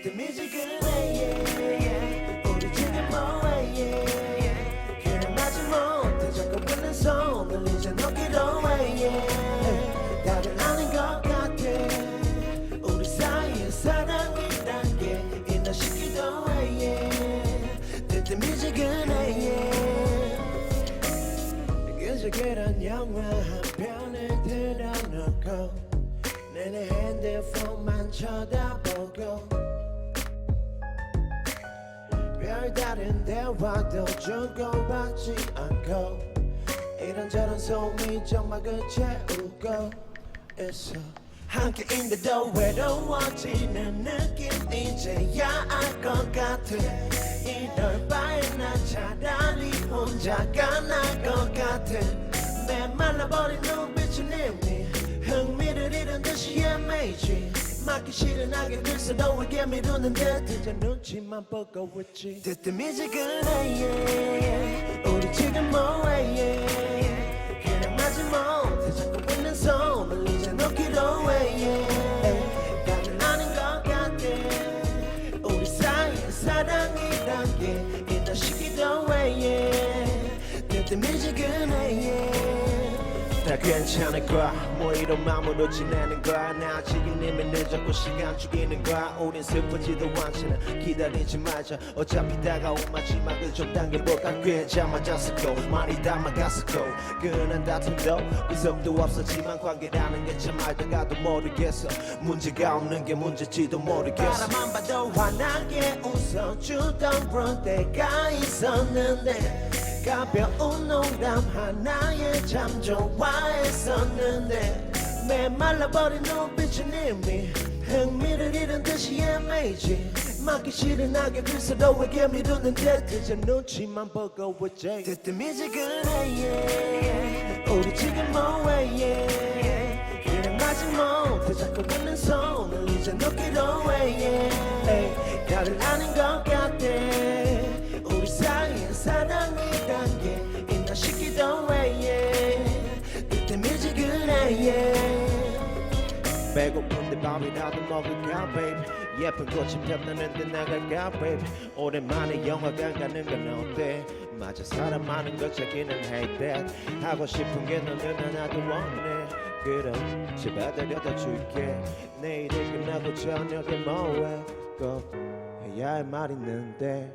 the music은 우리 지금 뭐해 그냥 마지 못해 자꾸 불는 손을 이제 놓기로 해 다들 아는 것 같아 우리 사이에 사랑이란 게 있나 싶기도 해 the music은 그저 그런 영화 한 편을 틀어놓고 내 핸드폰만 쳐다보고 별다른 대화도 주고받지 않고 이런저런 소미 정막을 채우고 있어 함께인데도 외로워지는 느낌 이제야 알 것 같아 이럴 바엔 난 차라리 혼자가 날 것 같아 메말라버린 눈빛은 이미 흥미를 잃은 듯이 헤매지 맞기 싫은 하게 글쎄도 왜게 미루는 듯 이제 눈치만 보고 있지 The music은 우리 지금 뭐해 그냥 마지 못해 자꾸 웃는 손을 이제 놓기로 해 다들 아는 것 같아 우리 사이에 사랑이란 게 있나 싶기도 해 The music은 다 괜찮을 거야 뭐 이런 마음으로 지내는 거야 나 지금 이미 늦었고 시간 죽이는 거야 우린 슬프지도 않잖아 기다리지 말자 어차피 다가온 마지막을 좀 당겨볼까 꽤 잠아잤었고 많이 담아갔었고 끈한 다툼도 구석도 없었지만 관계라는 게 참 알다가도 모르겠어 문제가 없는 게 문제지도 모르겠어 바라만 봐도 환하게 웃어주던 그런 때가 있었는데 가벼운 농담 하나에 참 좋아했었는데 메말라버린 눈빛은 이미 흥미를 잃은 듯이 헤매지 맞기 싫은 하게 글쎄도 왜게 미루는 듯 그저 눈치만 보고 있지 The music은 우리 지금 뭐해 그냥 마지 못해 자꾸 웃는 손을 이제 놓기로 해 다들 아는 것 같아 우리 사이에 사랑이란 게 있나 싶기도 해 The music은 배고픈데 밥이라도 먹을까 babe 예쁜 꽃이 폈다는데 나갈까 babe 오랜만에 영화관 가는 건 어때 맞아 사람 많은 거 찾기는 hate that 하고 싶은 게 너는 하나도 없네 그럼 집에 데려다 줄게 내일이 끝나고 저녁에 뭐해 꼭 해야 할 말 있는데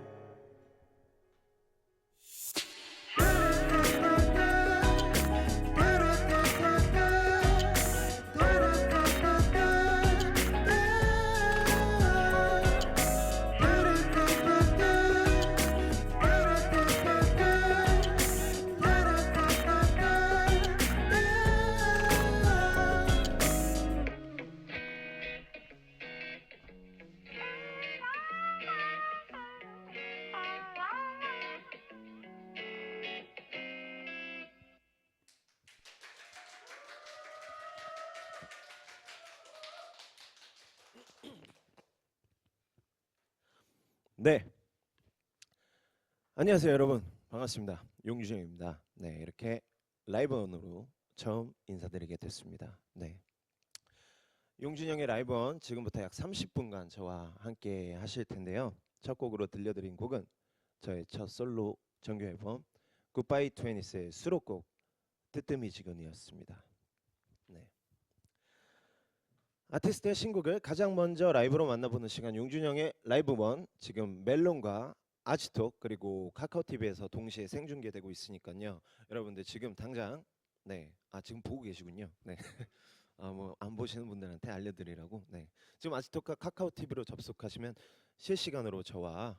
네, 안녕하세요 여러분 반갑습니다 용주정입니다. 네 이렇게 라이브원으로 처음 인사드리게 됐습니다. 네 용준영의 라이브원 지금부터 약 30분간 저와 함께 하실 텐데요. 첫 곡으로 들려드린 곡은 저의 첫 솔로 정규 앨범 굿바이 트웬티스의 수록곡 뜨뜨미지근이었습니다. 네. 아티스트의 신곡을 가장 먼저 라이브로 만나보는 시간 용준영의 라이브원 지금 멜론과 아지톡 그리고 카카오TV에서 동시에 생중계되고 있으니까요. 여러분들 지금 당장 지금 보고 계시군요. 네. 뭐 안 보시는 분들한테 알려드리라고. 네. 지금 아지톡과 카카오TV로 접속하시면 실시간으로 저와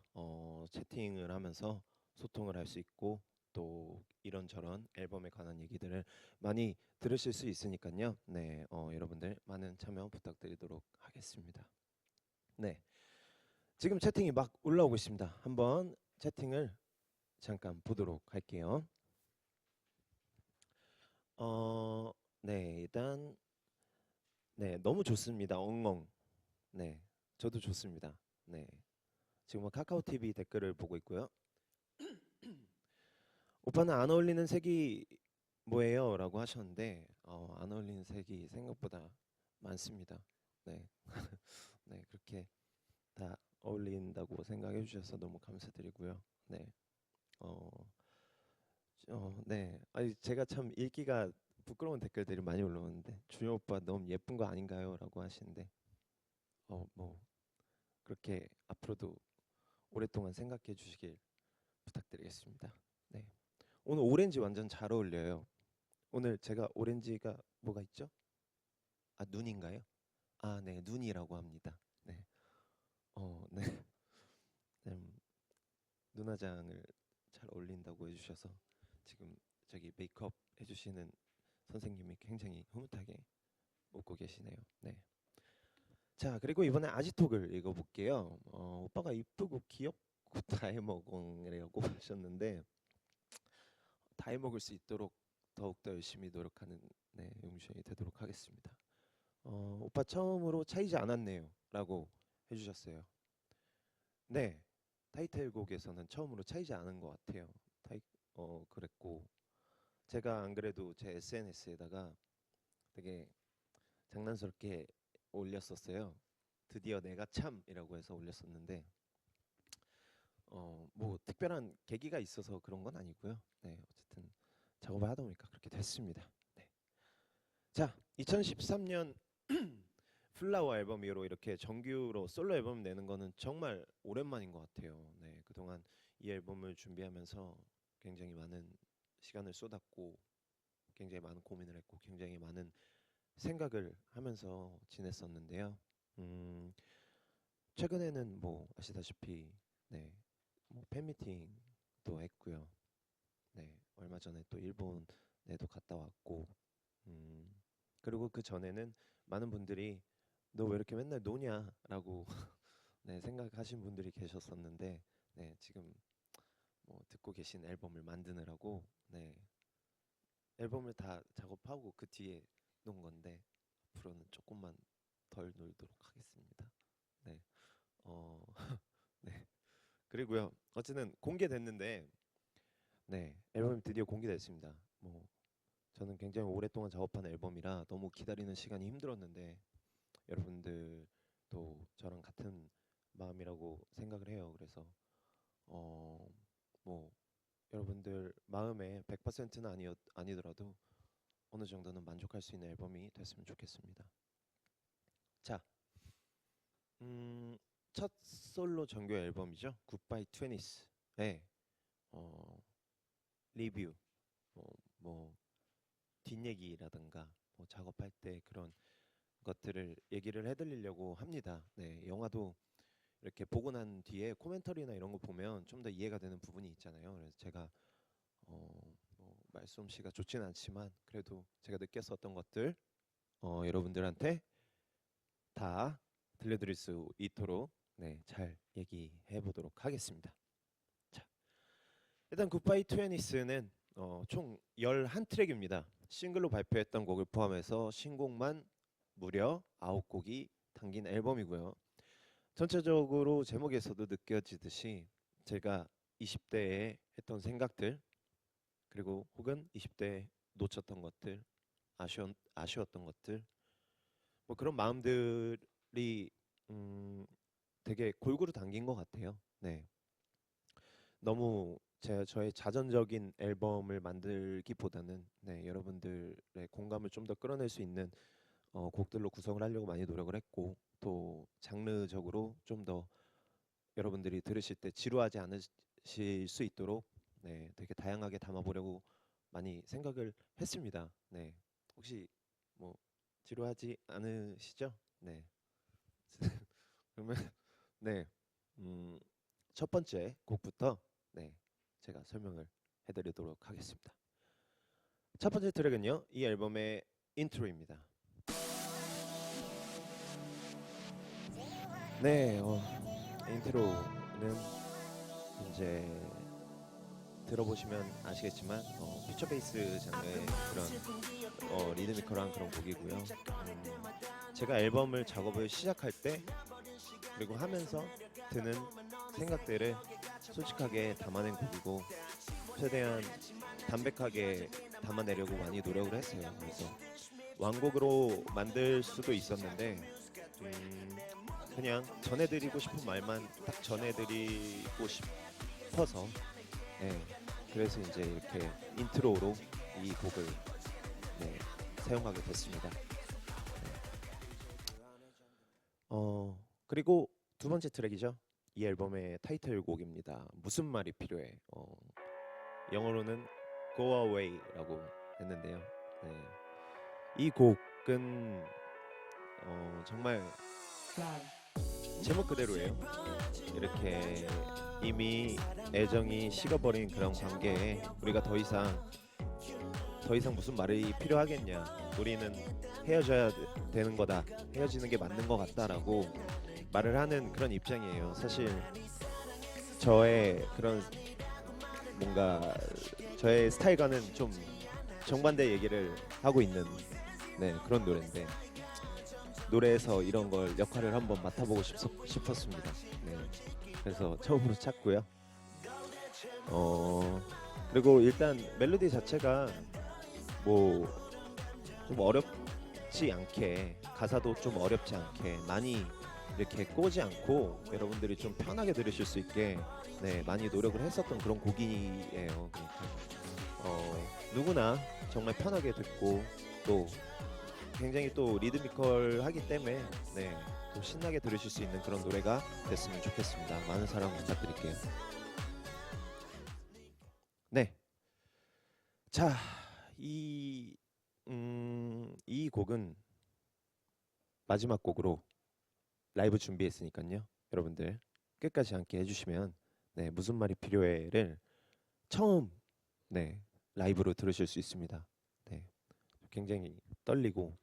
채팅을 하면서 소통을 할 수 있고 또 이런저런 앨범에 관한 얘기들을 많이 들으실 수 있으니까요. 네, 여러분들 많은 참여 부탁드리도록 하겠습니다. 네, 지금 채팅이 막 올라오고 있습니다. 한번 채팅을 잠깐 보도록 할게요. 네, 일단 너무 좋습니다. 엉엉. 네, 저도 좋습니다. 네, 지금 카카오 TV 댓글을 보고 있고요. 오빠는 안 어울리는 색이 뭐예요? 라고 하셨는데 안 어울리는 색이 생각보다 많습니다. 네, 네 그렇게 다 어울린다고 생각해 주셔서 너무 감사드리고요. 네. 어, 네. 아니 제가 참 읽기가 부끄러운 댓글들이 많이 올라오는데 준호 오빠 너무 예쁜 거 아닌가요?라고 하시는데 뭐 그렇게 앞으로도 오랫동안 생각해 주시길 부탁드리겠습니다. 네. 오늘 오렌지 완전 잘 어울려요. 오늘 제가 오렌지가 뭐가 있죠? 아, 눈인가요? 아, 네. 눈이라고 합니다. 네. 네. 음, 눈화장을 잘 어울린다고 해주셔서 지금 저기 메이크업 해주시는 선생님이 굉장히 흐뭇하게 웃고 계시네요. 네. 자, 그리고 이번에 아지톡을 읽어볼게요. 오빠가 이쁘고 귀엽고 다 해먹으라고 하셨는데 다 해먹을 수 있도록 더욱더 열심히 노력하는 네, 용션이 되도록 하겠습니다. 오빠 처음으로 차이지 않았네요 라고 해주셨어요. 네, 타이틀곡에서는 처음으로 차이지 않은 것 같아요. 그랬고 제가 안 그래도 제 SNS에다가 되게 장난스럽게 올렸었어요. 드디어 내가 참이라고 해서 올렸었는데 뭐 특별한 계기가 있어서 그런 건 아니고요. 네, 어쨌든 작업을 하다 보니까 그렇게 됐습니다. 네. 자, 2013년 플라워 앨범 이후로 이렇게 정규로 솔로 앨범 내는 거는 정말 오랜만인 것 같아요. 네, 그동안 이 앨범을 준비하면서 굉장히 많은 시간을 쏟았고 굉장히 많은 고민을 했고 굉장히 많은 생각을 하면서 지냈었는데요. 최근에는 뭐 아시다시피 네, 뭐 팬미팅도 했고요. 네, 얼마 전에 또 일본에도 갔다 왔고, 그리고 그 전에는 많은 분들이 너 왜 이렇게 맨날 노냐라고 네, 생각하신 분들이 계셨었는데, 네, 지금 뭐 듣고 계신 앨범을 만드느라고 네, 앨범을 다 작업하고 그 뒤에 놓은 건데 앞으로는 조금만 덜 놀도록 하겠습니다. 네, 어, 네. 그리고요, 어쨌든 공개됐는데, 네, 앨범이 드디어 공개됐습니다. 뭐 저는 굉장히 오랫동안 작업한 앨범이라 너무 기다리는 시간이 힘들었는데 여러분들도 저랑 같은 마음이라고 생각을 해요. 그래서 어, 뭐 여러분들 마음에 100%는 아니더라도 어느 정도는 만족할 수 있는 앨범이 됐으면 좋겠습니다. 자, 첫 솔로 정규 앨범이죠. 굿바이 트웬티스. 네, 리뷰, 뭐 뒷얘기라든가 뭐 작업할 때 그런 것들을 얘기를 해드리려고 합니다. 네, 영화도 이렇게 보고 난 뒤에 코멘터리나 이런 거 보면 좀 더 이해가 되는 부분이 있잖아요. 그래서 제가 뭐 말솜씨가 좋지는 않지만 그래도 제가 느꼈었던 것들 여러분들한테 다 들려드릴 수 있도록 네, 잘 얘기해 보도록 하겠습니다. 자, 일단 굿바이 투애니스는 총 11트랙입니다. 싱글로 발표했던 곡을 포함해서 신곡만 무려 9곡이 담긴 앨범이고요. 전체적으로 제목에서도 느껴지듯이 제가 20대에 했던 생각들 그리고 혹은 20대에 놓쳤던 것들 아쉬웠던 것들 뭐 그런 마음들이 되게 골고루 담긴 것 같아요. 네, 너무 저의 자전적인 앨범을 만들기보다는 네, 여러분들의 공감을 좀 더 끌어낼 수 있는 곡들로 구성을 하려고 많이 노력을 했고 또 장르적으로 좀 더 여러분들이 들으실 때 지루하지 않으실 수 있도록 네, 되게 다양하게 담아보려고 많이 생각을 했습니다. 네, 혹시 뭐 지루하지 않으시죠? 네. 그러면 네, 첫 번째 곡부터 네, 제가 설명을 해드리도록 하겠습니다. 첫 번째 트랙은요, 이 앨범의 인트로입니다. 네, 인트로는 이제 들어보시면 아시겠지만 퓨처 베이스 장르의 그런 리드미컬한 그런 곡이고요. 제가 앨범을 작업을 시작할 때 그리고 하면서 드는 생각들을 솔직하게 담아낸 곡이고 최대한 담백하게 담아내려고 많이 노력을 했어요. 그래서 완곡으로 만들 수도 있었는데 그냥 전해드리고 싶은 말만 딱 전해드리고 싶어서 그래서 이제 이렇게 인트로로 이 곡을 사용하게 됐습니다. 그리고 두 번째 트랙이죠. 이 앨범의 타이틀곡입니다. 무슨 말이 필요해. 영어로는 Go Away라고 했는데요. 이 곡은 정말 제목 그대로예요. 이렇게 이미 애정이 식어버린 그런 관계에 우리가 더 이상 무슨 말이 필요하겠냐. 우리는 헤어져야 되는 거다. 헤어지는 게 맞는 것 같다라고 말을 하는 그런 입장이에요. 사실 저의 그런 뭔가 저의 스타일과는 좀 정반대 얘기를 하고 있는 그런 노래인데 노래에서 이런 걸 역할을 한번 맡아보고 싶었습니다. 그래서 처음으로 찾고요. 그리고 일단 멜로디 자체가 뭐 좀 어렵지 않게 가사도 좀 어렵지 않게 많이 이렇게 꼬지 않고 여러분들이 좀 편하게 들으실 수 있게 많이 노력을 했었던 그런 곡이에요. 그러니까 누구나 정말 편하게 듣고 또 굉장히 또 리드미컬하기 때문에 또 신나게 들으실 수 있는 그런 노래가 됐으면 좋겠습니다. 많은 사랑 부탁드릴게요. 자, 이 곡은 마지막 곡으로 라이브 준비했으니까요. 여러분들 끝까지 함께 해주시면 무슨 말이 필요해를 처음 라이브로 들으실 수 있습니다. 굉장히 떨리고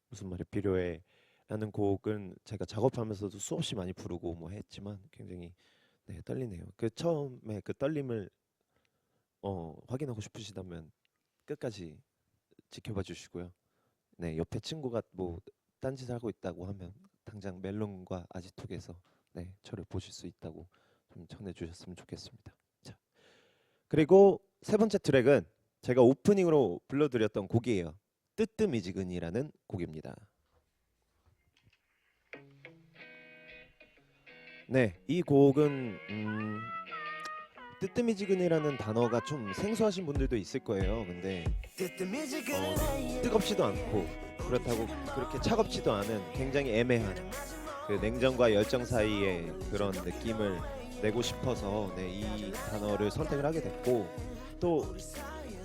무슨 말이 필요해라는 곡은 제가 작업하면서도 수없이 많이 부르고 뭐 했지만 굉장히 떨리네요. 그 처음에 그 떨림을 확인하고 싶으시다면 끝까지 지켜봐 주시고요. 옆에 친구가 뭐 딴짓을 하고 있다고 하면 당장 멜론과 아지톡에서 저를 보실 수 있다고 좀 전해주셨으면 좋겠습니다. 자, 그리고 세 번째 트랙은 제가 오프닝으로 불러드렸던 곡이에요. 뜨뜨미지근이라는 곡입니다. 이 곡은 뜨뜨미지근이라는 단어가 좀 생소하신 분들도 있을 거예요. 근데 뜨겁지도 않고 그렇다고 그렇게 차갑지도 않은 굉장히 애매한 그 냉정과 열정 사이의 그런 느낌을 내고 싶어서 이 단어를 선택을 하게 됐고 또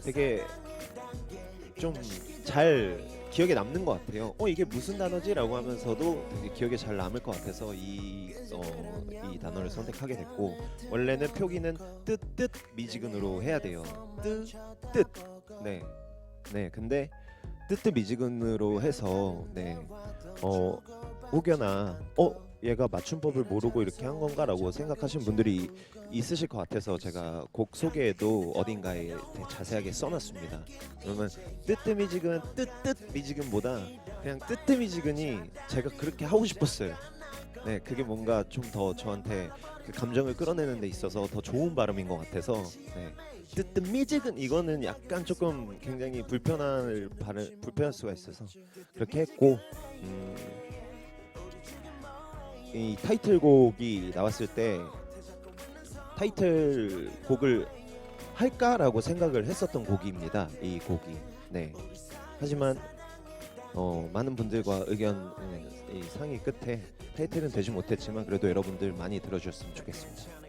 되게 좀 잘 기억에 남는 것 같아요. 이게 무슨 단어지? 라고 하면서도 되게 기억에 잘 남을 것 같아서 이 단어를 선택하게 됐고 원래는 표기는 뜨뜻 미지근으로 해야 돼요. 뜨뜻 근데 뜨뜻 미지근으로 해서 혹여나 얘가 맞춤법을 모르고 이렇게 한 건가라고 생각하시는 분들이 있으실 것 같아서 제가 곡 소개에도 어딘가에 자세하게 써놨습니다. 그러면 뜨뜨미지근 뜨뜻미지근보다 그냥 뜨뜨미지근이 제가 그렇게 하고 싶었어요. 그게 뭔가 좀 더 저한테 그 감정을 끌어내는 데 있어서 더 좋은 발음인 것 같아서 뜨뜻미지근 이거는 약간 조금 굉장히 불편할 수가 있어서 그렇게 했고 이 타이틀곡이 나왔을 때 타이틀곡을 할까라고 생각을 했었던 곡입니다. 이 곡이 하지만 많은 분들과 의견 상의 끝에 타이틀은 되지 못했지만 그래도 여러분들 많이 들어주셨으면 좋겠습니다.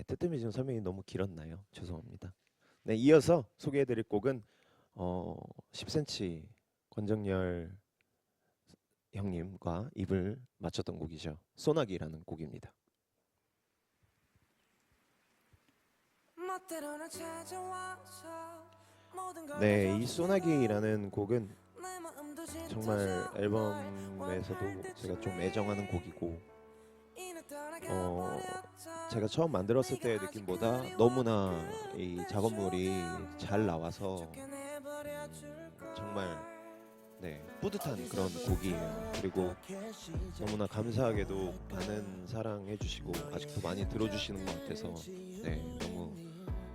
뜨뜻미지근 설명이 너무 길었나요? 죄송합니다. 이어서 소개해드릴 곡은 10cm 권정열 형님과 입을 맞췄던 곡이죠. 소나기라는 곡입니다. 이 소나기라는 곡은 정말 앨범에서도 제가 좀 애정하는 곡이고 제가 처음 만들었을 때의 느낌보다 너무나 이 작업물이 잘 나와서 정말 뿌듯한 그런 곡이에요. 그리고 너무나 감사하게도 많은 사랑해주시고 아직도 많이 들어주시는 것 같아서 너무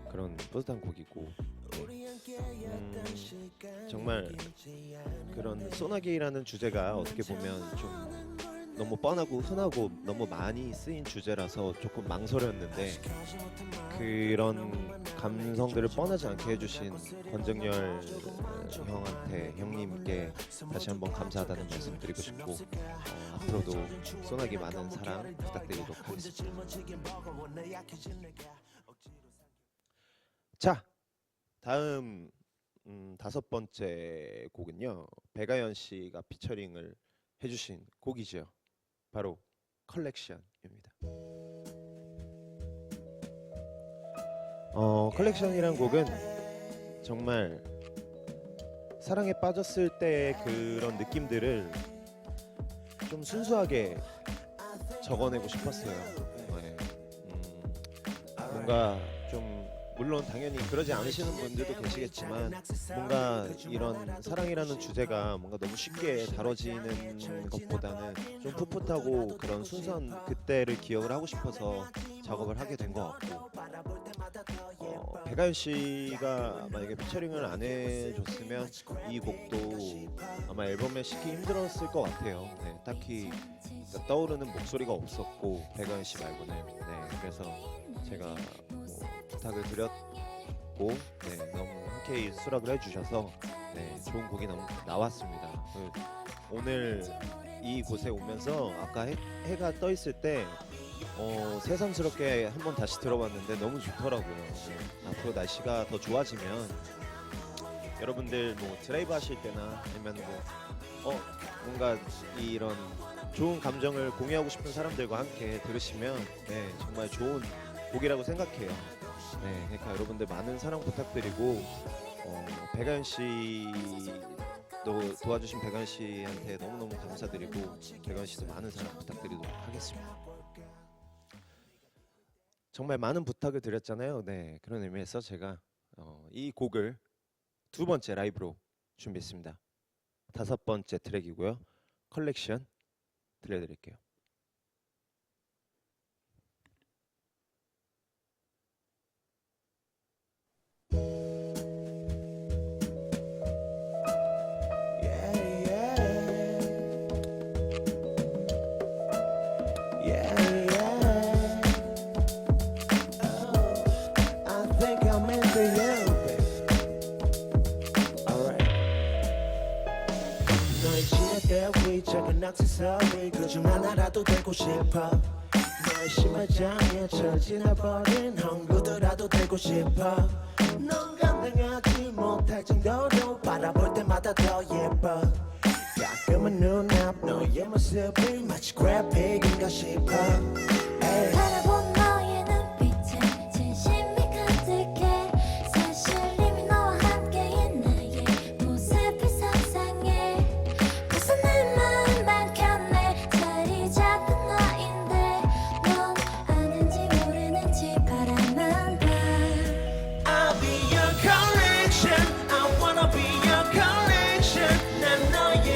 그런 뿌듯한 곡이고 정말 그런 소나기라는 주제가 어떻게 보면 좀 너무 뻔하고 흔하고 너무 많이 쓰인 주제라서 조금 망설였는데 그런 감성들을 뻔하지 않게 해주신 권정열 형님께 다시 한번 감사하다는 말씀 드리고 싶고 앞으로도 소나기 많은 사랑 부탁드리도록 하겠습니다. 자, 다음 5번째 곡은요, 백아연 씨가 피처링을 해주신 곡이죠. 바로 컬렉션입니다. 컬렉션이란 곡은 정말 사랑에 빠졌을 때 그런 느낌들을 좀 순수하게 적어내고 싶었어요. 네. 뭔가 좀 물론 당연히 그러지 않으시는 분들도 계시겠지만 뭔가 이런 사랑이라는 주제가 뭔가 너무 쉽게 다뤄지는 것보다는 좀 풋풋하고 그런 순수한 그때를 기억을 하고 싶어서 작업을 하게 된 것 같고, 백아연 씨가 만약에 피처링을 안 해줬으면 이 곡도 아마 앨범에 싣기 힘들었을 것 같아요. 네, 딱히 떠오르는 목소리가 없었고 백아연 씨 말고는. 네, 그래서 제가 부탁을 드렸고 너무 흔쾌히 수락을 해주셔서 좋은 곡이 나왔습니다. 오늘 이곳에 오면서 아까 해가 떠 있을 때 새삼스럽게 한번 다시 들어봤는데 너무 좋더라고요. 앞으로 날씨가 더 좋아지면 여러분들 뭐 드라이브 하실 때나 아니면 뭔가 이런 좋은 감정을 공유하고 싶은 사람들과 함께 들으시면 정말 좋은 곡이라고 생각해요. 그러니까 여러분들 많은 사랑 부탁드리고 백아연 씨도 도와주신 백아연 씨한테 너무너무 감사드리고 백아연 씨도 많은 사랑 부탁드리도록 하겠습니다. 정말 많은 부탁을 드렸잖아요. 그런 의미에서 제가 이 곡을 2번째 라이브로 준비했습니다. 5번째 트랙이고요. 컬렉션 들려드릴게요. 작은 액세서리 그중 하나라도 되고 싶어. 너의 심화장에 철지나버린 헝구더라도 되고 싶어. 넌 감당하지 못할 정도로 바라볼 때마다 더 예뻐. 가끔은 눈앞 너의 모습이 마치 그래픽인가 싶어. 바라본 너의 눈빛에 진심이 가득해. 사실 이미 너와 함께인 나의 모습이 상상해. 벌써 내 마음 밝혔네. 자리 잡은 너인데 넌 아는지 모르는지 바라만 봐. I'll be your collection. I wanna be your collection. 난 너에게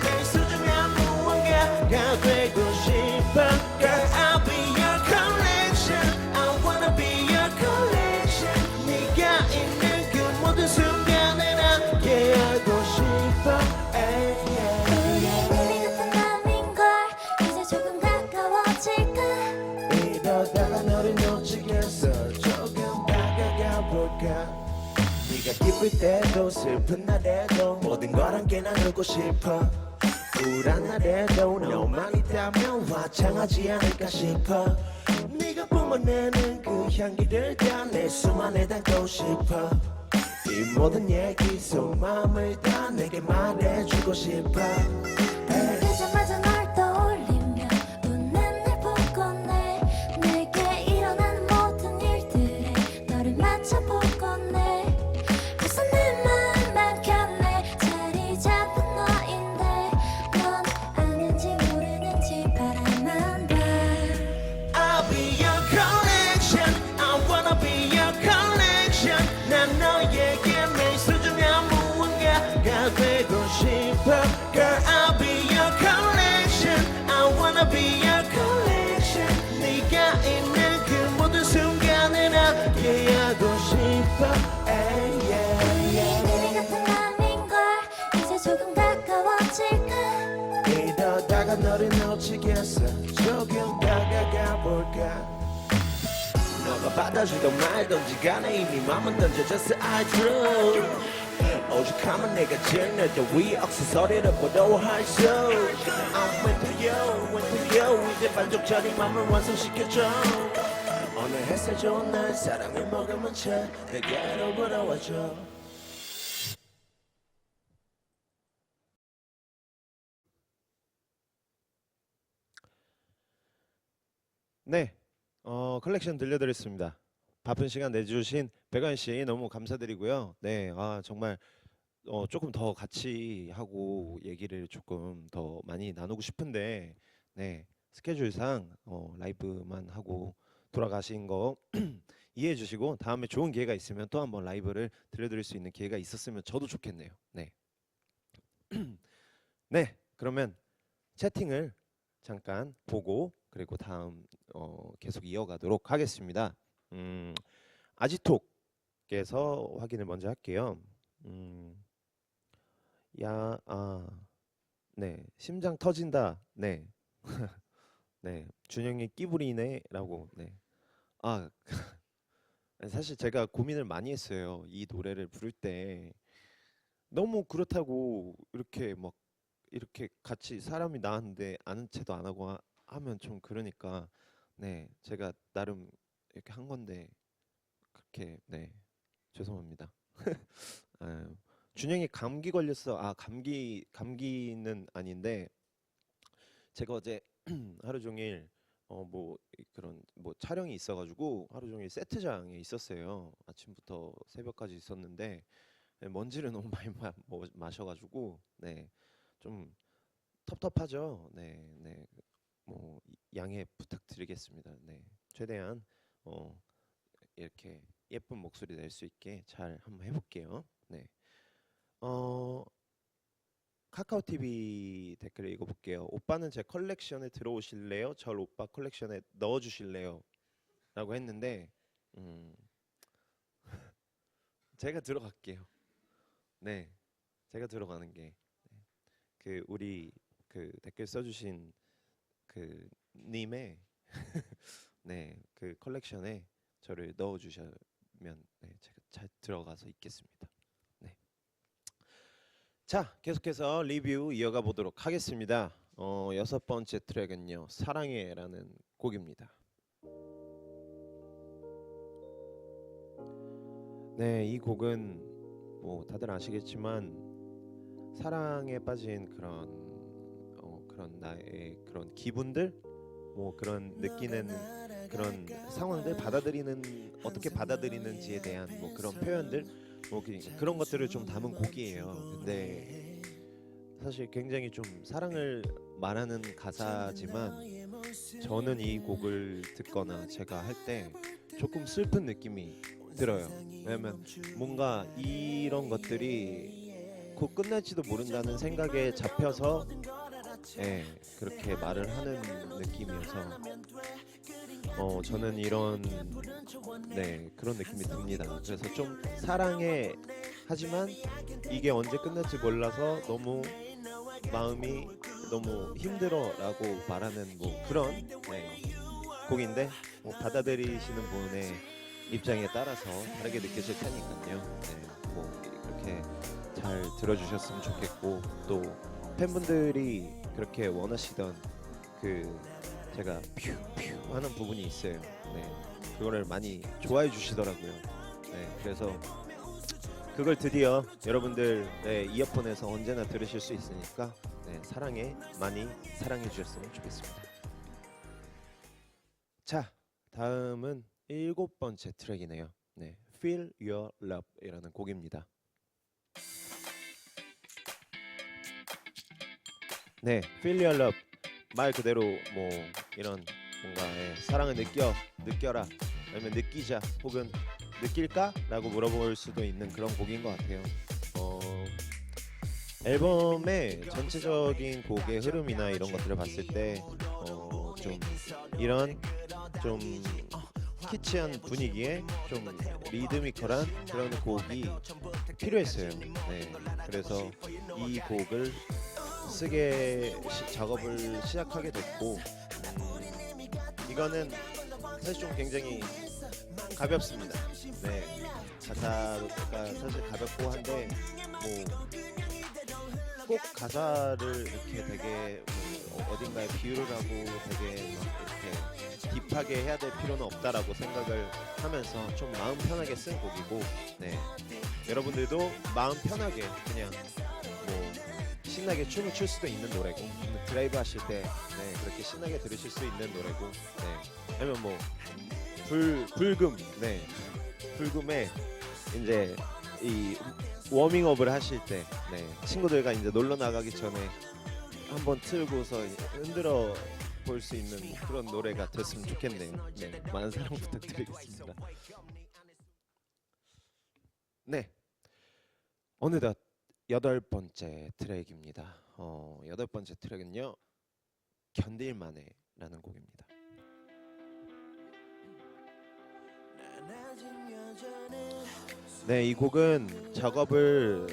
매일 소중한 무언가가 되고 싶어. Girl, I'll be your collection. I wanna be your collection. 네가 있는 그 모든 순간에 함께 하고 싶어. 우리의 꿈이 같은 맘인걸. 이제 조금 가까워질까. 이러다가 너를 놓치겠어. 조금 다가가 볼까. 네가 기쁠 때도 슬픈 날에도 모든 걸 함께 나누고 싶어. 우울한 날에도 너만 있다면 화창하지 않을까 싶어. 네가 뿜어내는 그 향기를 다 내 숨 안에 담고 싶어. 이 모든 얘기 속마음을 다 내게 말해주고 싶어. 그자마자 널 떠올리며 웃는 날 보곤 해. 내게 일어나는 모든 일들에 너를 맞춰보곤 해. 벌써 내 마음 밝혔네. 자리 잡은 너인데 넌 아는지 모르는지 바라만 봐. I'll be your collection. I wanna be your collection. 난 너에게 매일 소중한 무언가가 되고 싶어. Girl, I'll be your 저리 놓치겠어 조금 다가가 볼까 너가 받아주던 말던지 간에 이미 맘은 던져졌어 I true 오죽하면 내가 제일 널 위 억수서리를 보도할 수 I'm with you 이제 반쪽짜리 맘을 완성시켜줘 오늘 햇살 좋은 날 사랑을 머금은 채 내게로 돌아와줘 네, 컬렉션 들려드렸습니다. 바쁜 시간 내주신 백완 씨 너무 감사드리고요. 네, 정말 조금 더 같이 하고 얘기를 조금 더 많이 나누고 싶은데, 네, 스케줄상 라이브만 하고 돌아가신 거 이해해 주시고 다음에 좋은 기회가 있으면 또 한번 라이브를 들려드릴 수 있는 기회가 있었으면 저도 좋겠네요. 네, 네, 그러면 채팅을 잠깐 보고 그리고 다음 계속 이어가도록 하겠습니다. 아지톡께서 확인을 먼저 할게요. 네, 심장 터진다. 네, 네, 준영이 끼부리네라고. 네, 사실 제가 고민을 많이 했어요. 이 노래를 부를 때 너무 그렇다고 이렇게 막 이렇게 같이 사람이 나왔는데 아는 체도 안 하고 하면 좀 그러니까 네, 제가 나름 이렇게 한 건데 그렇게 네, 죄송합니다. 준영이 감기 걸렸어. 감기는 아닌데 제가 어제 하루 종일 그런 촬영이 있어가지고 하루 종일 세트장에 있었어요. 아침부터 새벽까지 있었는데 네, 먼지를 너무 많이 마셔가지고 네, 좀 텁텁하죠. 네, 네, 양해 부탁드리겠습니다. 네, 최대한 이렇게 예쁜 목소리 낼 수 있게 잘 한번 해볼게요. 네, 카카오 TV 댓글을 읽어볼게요. 오빠는 제 컬렉션에 들어오실래요? 절 오빠 컬렉션에 넣어주실래요? 라고 했는데 제가 들어갈게요. 네, 제가 들어가는 게 우리 댓글 써주신 님의 네, 컬렉션에 저를 넣어주시면 네, 제가 잘 들어가서 있겠습니다. 네. 자, 계속해서 리뷰 이어가 보도록 하겠습니다. 6번째 트랙은요, 사랑해라는 곡입니다. 네, 이 곡은 다들 아시겠지만 사랑에 빠진 그런 나의 그런 기분들, 그런 느끼는 그런 상황들, 어떻게 받아들이는지에 대한 그런 표현들, 그런 것들을 좀 담은 곡이에요. 근데 사실 굉장히 좀 사랑을 말하는 가사지만 저는 이 곡을 듣거나 제가 할 때 조금 슬픈 느낌이 들어요. 왜냐면 뭔가 이런 것들이 곧 끝날지도 모른다는 생각에 잡혀서 그렇게 말을 하는 느낌이어서 저는 이런 그런 느낌이 듭니다. 그래서 좀 사랑해 하지만 이게 언제 끝날지 몰라서 너무 마음이 너무 힘들어라고 말하는 그런 곡인데 받아들이시는 분의 입장에 따라서 다르게 느껴질 테니까요. 그렇게 잘 들어주셨으면 좋겠고 또 팬분들이 그렇게 원하시던 제가 퓨 하는 부분이 있어요. 네, 그거를 많이 좋아해 주시더라고요. 네, 그래서 그걸 드디어 여러분들 이어폰에서 언제나 들으실 수 있으니까 많이 사랑해 주셨으면 좋겠습니다. 자, 다음은 7번째 트랙이네요. 네, Feel Your Love이라는 곡입니다. 네, Feel Your Love 말 그대로 이런 뭔가 사랑을 느껴라 아니면 느끼자 혹은 느낄까? 라고 물어볼 수도 있는 그런 곡인 것 같아요. 앨범의 전체적인 곡의 흐름이나 이런 것들을 봤을 때 좀 이런 좀 키치한 분위기에 좀 리드미컬한 그런 곡이 필요했어요. 네, 그래서 이 곡을 작업을 시작하게 됐고 이거는 사실 좀 굉장히 가볍습니다. 네, 가사가 사실 가볍고 한데 뭐 꼭 가사를 이렇게 되게 뭐 어딘가에 비유를 하고 되게 막 이렇게 딥하게 해야 될 필요는 없다라고 생각을 하면서 좀 마음 편하게 쓴 곡이고, 네, 여러분들도 마음 편하게 그냥 뭐 신나게 춤을 출 수도 있는 노래고, 드라이브 하실 때 네, 그렇게 신나게 들으실 수 있는 노래고, 네, 아니면 뭐 불금, 네, 불금에 이제 이 워밍업을 하실 때, 네, 친구들과 이제 놀러 나가기 전에 한번 틀고서 흔들어 볼 수 있는 그런 노래가 됐으면 좋겠네요. 네, 많은 사랑 부탁드리겠습니다. 네, 어느덧 8번째 트랙입니다. 8번째 트랙은요, 견딜만해라는 곡입니다. 네, 이 곡은 작업을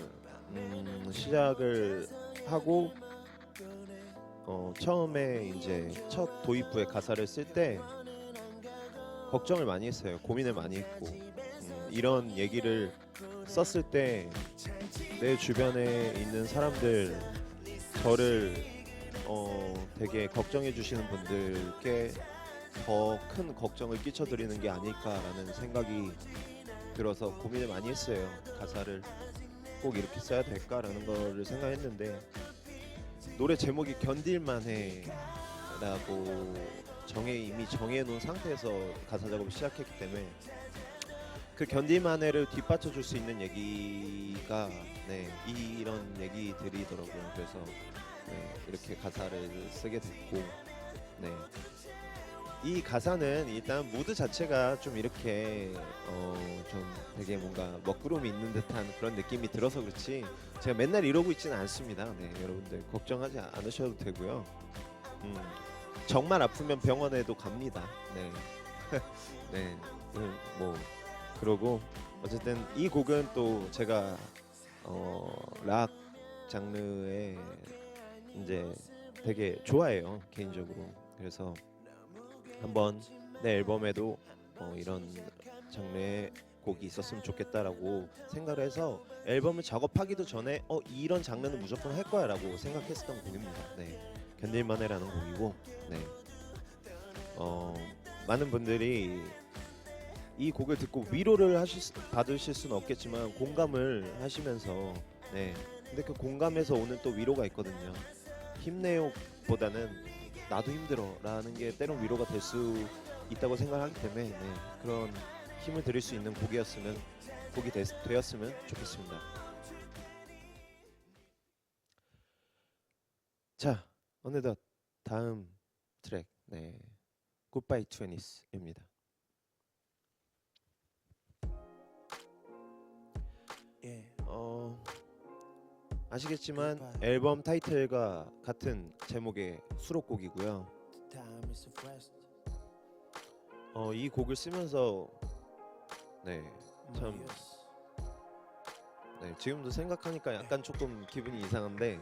시작을 하고 처음에 이제 첫 도입부의 가사를 쓸 때 걱정을 많이 했어요. 고민을 많이 했고, 이런 얘기를 썼을 때 내 주변에 있는 사람들, 저를 되게 걱정해 주시는 분들께 더 큰 걱정을 끼쳐드리는 게 아닐까라는 생각이 들어서 고민을 많이 했어요. 가사를 꼭 이렇게 써야 될까라는 거를 생각했는데, 노래 제목이 견딜만해라고 이미 정해놓은 상태에서 가사 작업을 시작했기 때문에 그 견딜만해를 뒷받쳐 줄 수 있는 얘기가, 네, 이런 얘기들이더라고요. 그래서 네, 이렇게 가사를 쓰게 됐고, 네, 이 가사는 일단 무드 자체가 좀 이렇게 좀 되게 뭔가 먹구름이 있는 듯한 그런 느낌이 들어서 그렇지 제가 맨날 이러고 있지는 않습니다. 네, 여러분들 걱정하지 않으셔도 되고요. 정말 아프면 병원에도 갑니다. 네, 네, 뭐 그러고 어쨌든 이 곡은 또 제가 락 장르에 이제 되게 좋아해요, 개인적으로. 그래서 한번 내 앨범에도 이런 장르의 곡이 있었으면 좋겠다라고 생각을 해서 앨범을 작업하기도 전에 이런 장르는 무조건 할 거야라고 생각했었던 곡입니다. 네, 견딜만해라는 곡이고, 네, 많은 분들이 이 곡을 듣고 위로를 받으실 수는 없겠지만 공감을 하시면서, 네, 근데 그 공감에서 오는 또 위로가 있거든요. 힘내요보다는 나도 힘들어라는 게 때론 위로가 될 수 있다고 생각하기 때문에, 네, 그런 힘을 드릴 수 있는 곡이 되었으면 좋겠습니다. 자, 어느덧 다음 트랙, 네, 굿바이 트웬티스입니다. 아시겠지만 앨범 타이틀과 같은 제목의 수록곡이고요. 이 곡을 쓰면서 네, 참, 네, 지금도 생각하니까 약간 조금 기분이 이상한데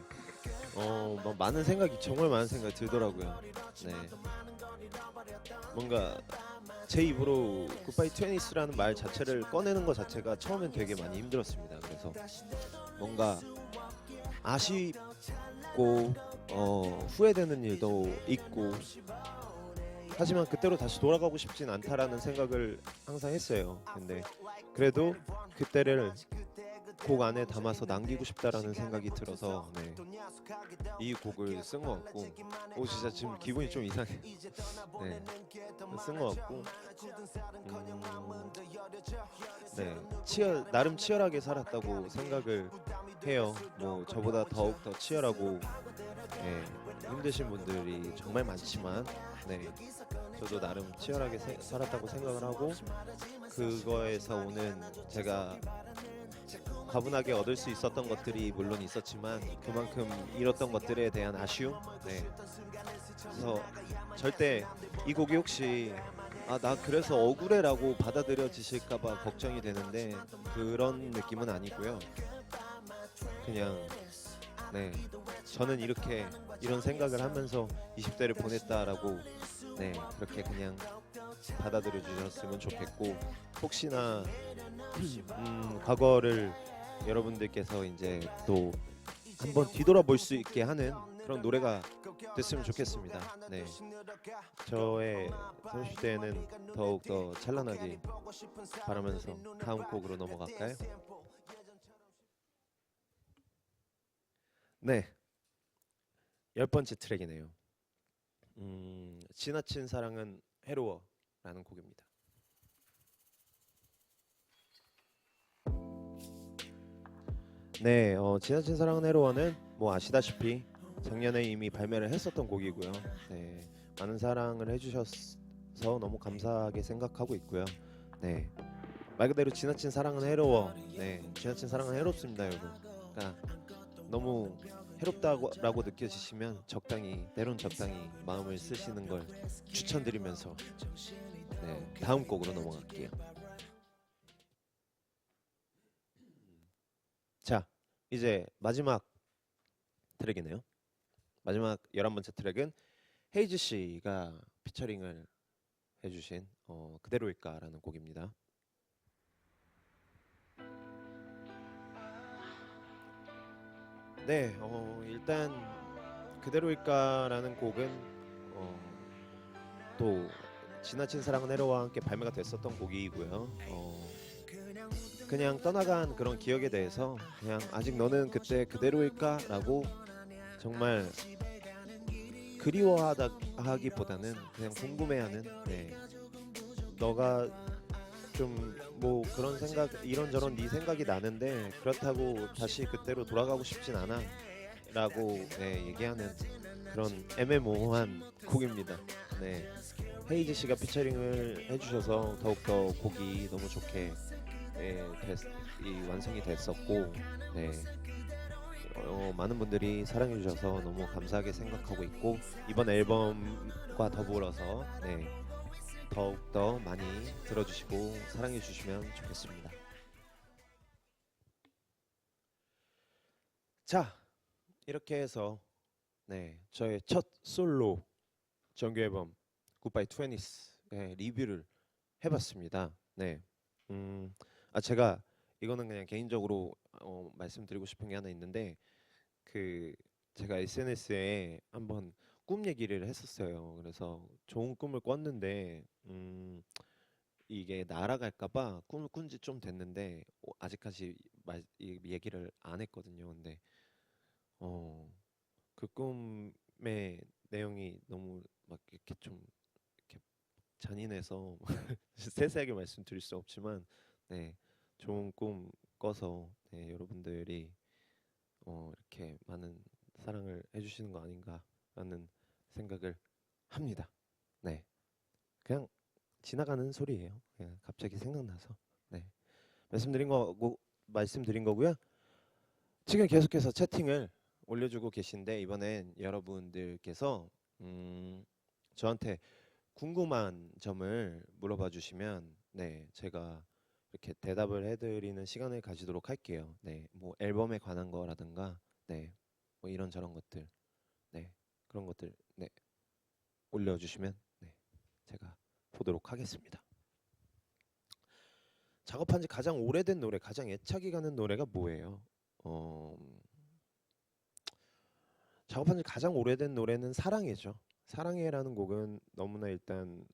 많은 생각이, 정말 많은 생각이 들더라고요. 네, 뭔가 제 입으로 굿바이 트웬티스라는 말 자체를 꺼내는 것 자체가 처음엔 되게 많이 힘들었습니다. 그래서 뭔가 아쉽고 후회되는 일도 있고, 하지만 그때로 다시 돌아가고 싶진 않다라는 생각을 항상 했어요. 근데 그래도 그때를 곡 안에 담아서 남기고 싶다라는 생각이 들어서, 네, 이 곡을 쓴 것 같고, 진짜 지금 기분이 좀 이상해. 네, 쓴 것 같고, 네, 나름 치열하게 살았다고 생각을 해요. 뭐 저보다 더욱 더 치열하고, 네, 힘드신 분들이 정말 많지만, 네, 저도 나름 치열하게 살았다고 생각을 하고, 그거에서 오는 제가 가분하게 얻을 수 있었던 것들이 물론 있었지만 그만큼 잃었던 것들에 대한 아쉬움, 네, 그래서 절대 이 곡이 혹시 나 그래서 억울해라고 받아들여지실까봐 걱정이 되는데 그런 느낌은 아니고요. 그냥 네, 저는 이렇게 이런 생각을 하면서 20대를 보냈다라고 네, 그렇게 그냥 받아들여 주셨으면 좋겠고 혹시나 과거를 여러분들께서 이제 또 한번 뒤돌아볼 수 있게 하는 그런 노래가 됐으면 좋겠습니다. 네, 저의 30대에는 더욱 더 찬란하게 바라면서 다음 곡으로 넘어갈까요? 네, 10번째 트랙이네요. 지나친 사랑은 해로워라는 곡입니다. 네, 지나친 사랑은 해로워는 뭐 아시다시피 작년에 이미 발매를 했었던 곡이고요. 네, 많은 사랑을 해주셔서 너무 감사하게 생각하고 있고요. 네, 말 그대로 지나친 사랑은 해로워. 네, 지나친 사랑은 해롭습니다, 여러분. 그러니까 너무 해롭다고 느껴지시면 적당히, 때론 적당히 마음을 쓰시는 걸 추천드리면서 네, 다음 곡으로 넘어갈게요. 자, 이제 마지막 트랙이네요. 마지막 11번째 트랙은 헤이즈 씨가 피처링을 해주신 그대로일까라는 곡입니다. 네, 일단 그대로일까라는 곡은 또 지나친 사랑은 해로와 함께 발매가 됐었던 곡이고요. 그냥 떠나간 그런 기억에 대해서 그냥 아직 너는 그때 그대로일까라고 정말 그리워하기보다는 그냥 궁금해하는 네. 너가 좀 뭐 그런 생각 이런저런 네 생각이 나는데 그렇다고 다시 그때로 돌아가고 싶진 않아 라고 네, 얘기하는 그런 애매모호한 곡입니다. 네. 헤이즈 씨가 피처링을 해주셔서 더욱더 곡이 너무 좋게 네, 완성이 됐었고 네. 많은 분들이 사랑해 주셔서 너무 감사하게 생각하고 있고 이번 앨범과 더불어서 네, 더욱더 많이 들어주시고 사랑해 주시면 좋겠습니다. 자, 이렇게 해서 네, 저의 첫 솔로 정규 앨범 굿바이 트웬티스 네, 리뷰를 해봤습니다. 네, 제가 이거는 그냥 개인적으로 말씀드리고 싶은 게 하나 있는데 그 제가 SNS에 한번 꿈 얘기를 했었어요. 그래서 좋은 꿈을 꿨는데 이게 날아갈까봐 꿈을 꾼 지 좀 됐는데 아직까지 이 얘기를 안 했거든요. 근데 그 꿈의 내용이 너무 막 이렇게 좀 이렇게 잔인해서 세세하게 말씀드릴 수 없지만 네 좋은 꿈 꿔서 네, 여러분들이 이렇게 많은 사랑을 해주시는 거 아닌가라는 생각을 합니다. 네, 그냥 지나가는 소리예요. 그냥 갑자기 생각나서 네 말씀드린 거고요. 지금 계속해서 채팅을 올려주고 계신데 이번엔 여러분들께서 저한테 궁금한 점을 물어봐 주시면 네 제가 이렇게 대답을 해드리는 시간을 가지도록 할게요. 네, 뭐 앨범에 관한 거라든가, 네, 뭐 이런저런 것들, 네, 그런 것들, 네, 올려주시면 네, 제가 보도록 하겠습니다. 작업한 지 가장 오래된 노래, 가장 애착이 가는 노래가 뭐예요? 작업한 지 가장 오래된 노래는 사랑해죠. 사랑해라는 곡은 너무나 일단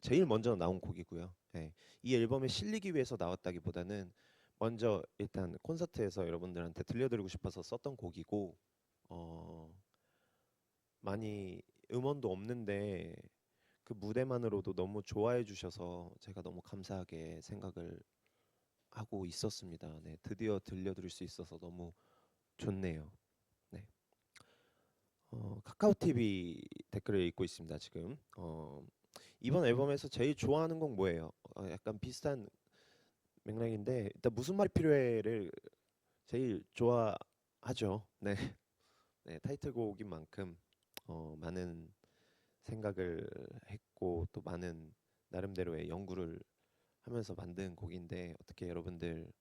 제일 먼저 나온 곡이고요. 네. 이 앨범에 실리기 위해서 나왔다기보다는 먼저 일단 콘서트에서 여러분들한테 들려드리고 싶어서 썼던 곡이고 많이 음원도 없는데 그 무대만으로도 너무 좋아해 주셔서 제가 너무 감사하게 생각을 하고 있었습니다. 네, 드디어 들려드릴 수 있어서 너무 좋네요. 네. 카카오 TV 댓글을 읽고 있습니다. 지금 이번 앨범에서 제일 좋아하는 곡 뭐예요? 약간 비슷한 맥락인데 일단 무슨 말이 필요해를 제일 좋아하죠. 네, 네 타이틀곡인 만큼 많은 생각을 했고 또 많은 나름대로의 연구를 하면서 만든 곡인데 어떻게 여러분들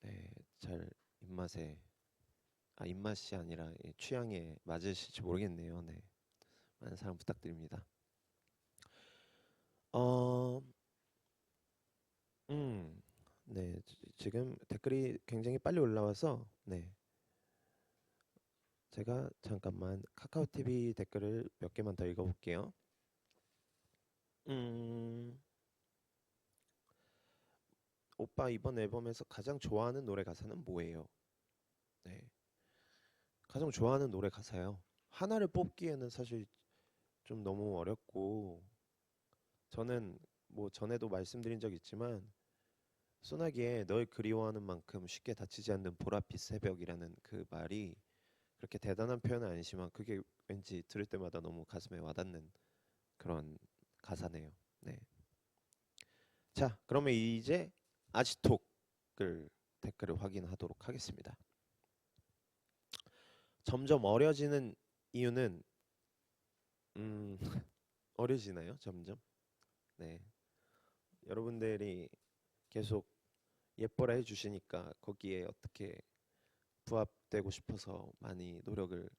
네, 잘 입맛에 입맛이 아니라 취향에 맞으실지 모르겠네요. 네, 많은 사랑 부탁드립니다. 어, 네, 지금 댓글이 굉장히 빨리 올라와서 네, 제가 잠깐만 카카오 TV 댓글을 몇 개만 더 읽어볼게요. 오빠 이번 앨범에서 가장 좋아하는 노래 가사는 뭐예요? 네, 가장 좋아하는 노래 가사요. 하나를 뽑기에는 사실 좀 너무 어렵고 저는 뭐 전에도 말씀드린 적 있지만 소나기에 널 그리워하는 만큼 쉽게 다치지 않는 보랏빛 새벽이라는 그 말이 그렇게 대단한 표현은 아니지만 그게 왠지 들을 때마다 너무 가슴에 와닿는 그런 가사네요. 네. 자, 그러면 이제 아지톡을 댓글을 확인하도록 하겠습니다. 점점 어려지는 이유는 어려지나요? 점점? 네. 여러분들이 계속 예뻐라 해주시니까 거기에 어떻게 부합되고 싶어서 많이 노력을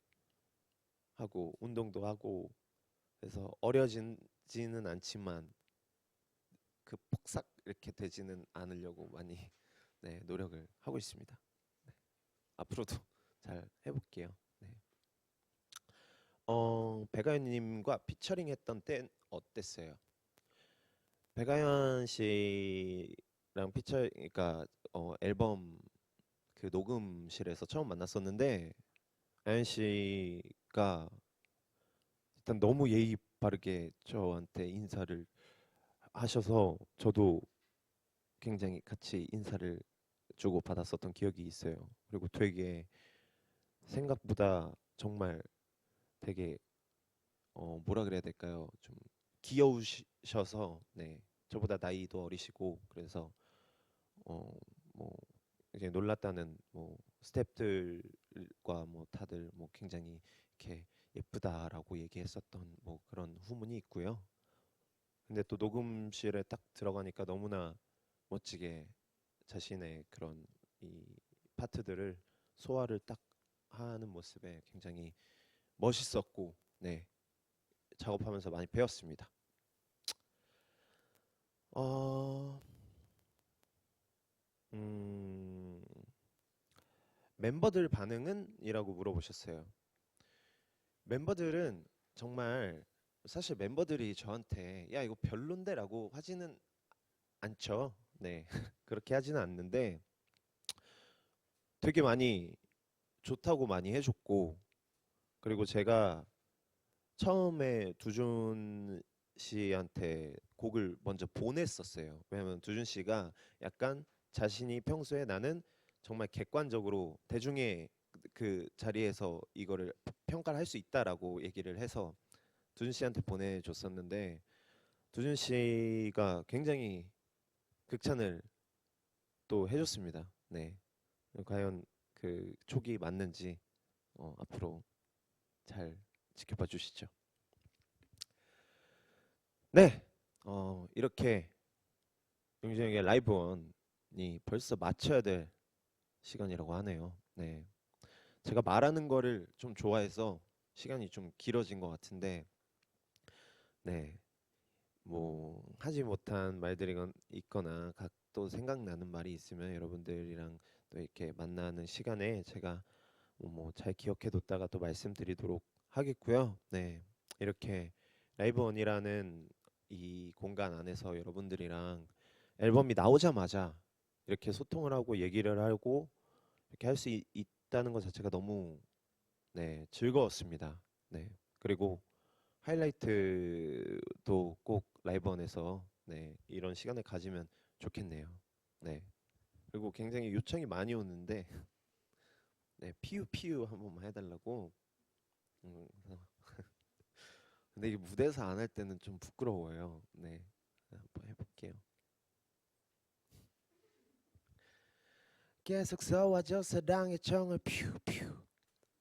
하고 운동도 하고 그래서 어려지지는 않지만 그 폭삭 이렇게 되지는 않으려고 많이 네, 노력을 하고 있습니다. 네. 앞으로도 잘 해볼게요. 네. 백아연님과 피처링했던 땐 어땠어요? 백아연 씨랑 그러니까 앨범 그 녹음실에서 처음 만났었는데 아연 씨가 일단 너무 예의 바르게 저한테 인사를 하셔서 저도 굉장히 같이 인사를 주고 받았었던 기억이 있어요. 그리고 되게 생각보다 정말 되게 뭐라 그래야 될까요? 좀 귀여우셔서 네 저보다 나이도 어리시고 그래서 뭐 이제 놀랐다는 뭐 스태프들과 뭐 다들 뭐 굉장히 이렇게 예쁘다라고 얘기했었던 뭐 그런 후문이 있고요. 근데 또 녹음실에 딱 들어가니까 너무나 멋지게 자신의 그런 이 파트들을 소화를 딱 하는 모습에 굉장히 멋있었고 네 작업하면서 많이 배웠습니다. 어, 멤버들 반응은이라고 물어보셨어요. 멤버들은 정말 사실 멤버들이 저한테 야 이거 별론데라고 하지는 않죠. 네 그렇게 하지는 않는데 되게 많이 좋다고 많이 해줬고 그리고 제가 처음에 두준 씨한테 곡을 먼저 보냈었어요. 왜냐면 두준 씨가 약간 자신이 평소에 나는 정말 객관적으로 대중의 그 자리에서 이거를 평가를 할 수 있다라고 얘기를 해서 두준 씨한테 보내줬었는데 두준 씨가 굉장히 극찬을 또 해줬습니다. 네, 과연 그 촉이 맞는지 앞으로 잘 지켜봐 주시죠. 네, 이렇게 용진영의 라이브 원이 벌써 마쳐야 될 시간이라고 하네요. 네, 제가 말하는 거를 좀 좋아해서 시간이 좀 길어진 것 같은데, 네, 뭐 하지 못한 말들이 있거나 각 또 생각나는 말이 있으면 여러분들이랑 또 이렇게 만나는 시간에 제가 뭐 잘 기억해뒀다가 또 말씀드리도록 하겠고요. 네, 이렇게 라이브 원이라는 이 공간 안에서 여러분들이랑 앨범이 나오자마자 이렇게 소통을 하고 얘기를 하고 이렇게 할 수 있다는 것 자체가 너무 네 즐거웠습니다. 네 그리고 하이라이트도 꼭 라이브원에서 네 이런 시간을 가지면 좋겠네요. 네 그리고 굉장히 요청이 많이 오는데 네 피우 피우 한 번만 해달라고. 그래서 근데 이게 무대에서 안 할 때는 좀 부끄러워요. 네 한번 해볼게요. 계속 쏘아줘 사랑의 청을 퓨퓨.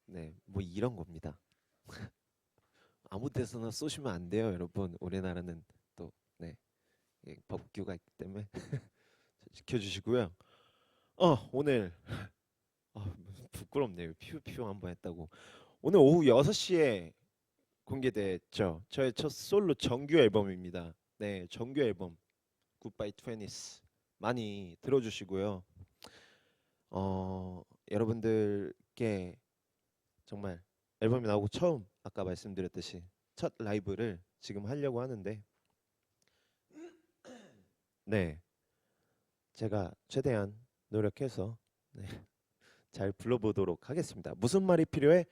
네, 뭐 이런 겁니다. 아무 데서나 쏘시면 안 돼요, 여러분. 우리나라는 또 네, 법규가 있기 때문에 지켜주시고요. 오늘 부끄러워. 부끄럽네요. 피우피우 한번 했다고. 오늘 오후 6시에 공개됐죠. 저의 첫 솔로 정규 앨범입니다. 네, 정규 앨범 굿바이 20s 많이 들어주시고요. 여러분들께 정말 앨범이 나오고 처음 아까 말씀드렸듯이 첫 라이브를 지금 하려고 하는데 네, 제가 최대한 노력해서 네, 잘 불러보도록 하겠습니다. 무슨 말이 필요해?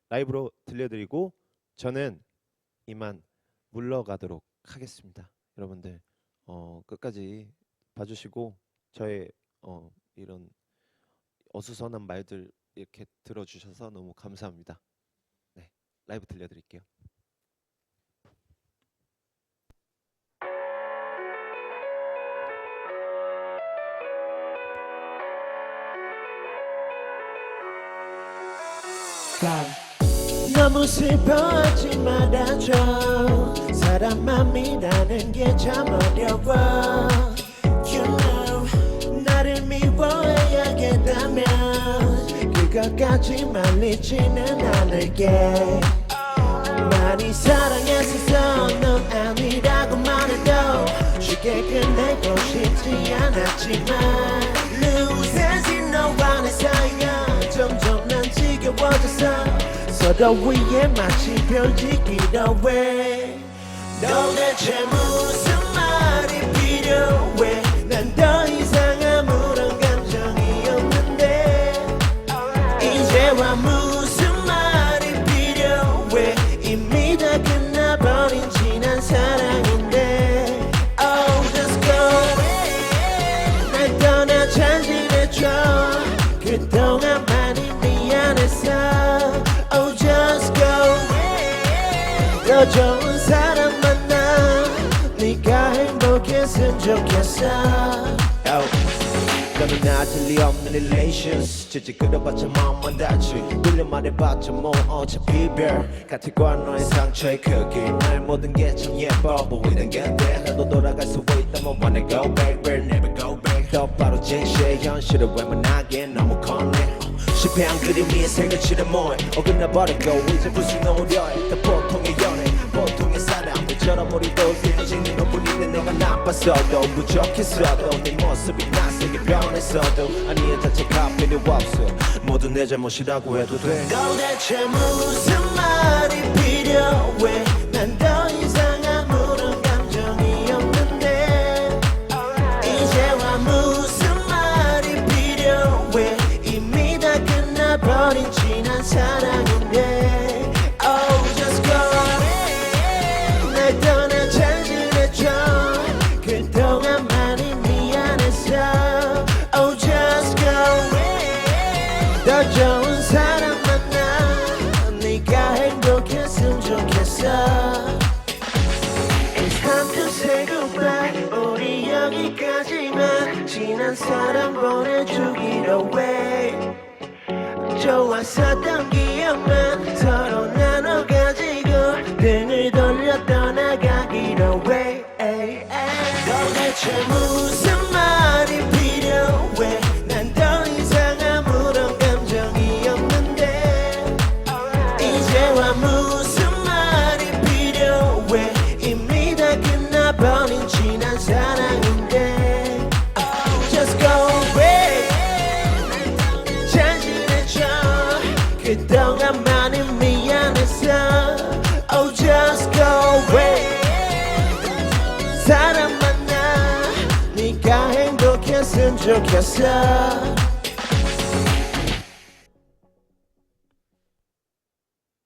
라이브로 들려드리고 저는 이만 물러가도록 하겠습니다. 여러분들 끝까지 봐주시고 저의 이런 어수선한 말들 이렇게 들어주셔서 너무 감사합니다. 네, 라이브 들려드릴게요. 너무 슬퍼하지 말아줘. 사람 맘이라는 게 참 어려워. You know 나를 미워해야겠다면 그것까지 말리지는 않을게. 많이 사랑했었어. 넌 아니라고 말해도 쉽게 끝내고 싶지 않았지만 Lose as you know 안에 사이가 점점 난 지겨워졌어. 서로 위에 마치 별짓기로 해. 도대체 무슨 말이 필요해. 난 더 이상 아무런 감정이 없는데 이제와 무슨 말이 필요해. 이미 다 끝나버린 지난 사랑인데 Oh just go. 날 떠나 잘 지내줘. 그동안 많이 미안했어. Oh just go. 더 좋은 사람 만나. 네가 행복했으면 좋겠어. 너는 나 틀리없는 relations. 질질 끌어봤자 마음만 다치. 돌려 말해봤자 뭐 어차피 별 같을 거야. 너의 상처의 크기 날 모든 게 참 예뻐 보이는 건데 나도 돌아갈 수 있다면 wanna go back but never go back. 똑바로 진실의 현실을 외면하기에 너무 컸네. 실패한 그림 위에 생을 치려 뭐해. 어긋나버리고 이제 무슨 노려해. 다 보통의 연애 보통의 사람들처럼 우리도 뒤지는 것뿐인데 내가 나빴어도 부족했어도 네 모습이 낯설게 변했어도 아니의 자체가 필요 없어. 모두 내 잘못이라고 해도 돼. 도대체 무슨 말이 필요해. 난 더 이상 아무런 감정이 없는데 이제와 무슨 말이 필요해. 이미 다 끝나버린 지난 사랑인데 Oh just go. 날 떠나 잘 지내줘. 그동안 많이 미안했어. Oh just go. 더 좋은 사람 만나. 네가 행복했으면 좋겠어. It's time to say goodbye. 우리 여기까지만. 지난 사랑 보내주기로 해. 좋았었던 기억만 서로 나눠가지고 등을 돌려 떠나가기로 해. 도대체 무슨 말이 필요해. 난 더 이상 아무런 감정이 없는데 이제와 무슨 말이 필요해. 이미 다 끝나버린 지난 사랑인데 Just go away. 잘 지내줘. 그동안 많이 미안했어. Oh just go away. 사람 만나. 네가 행복했으면 좋겠어.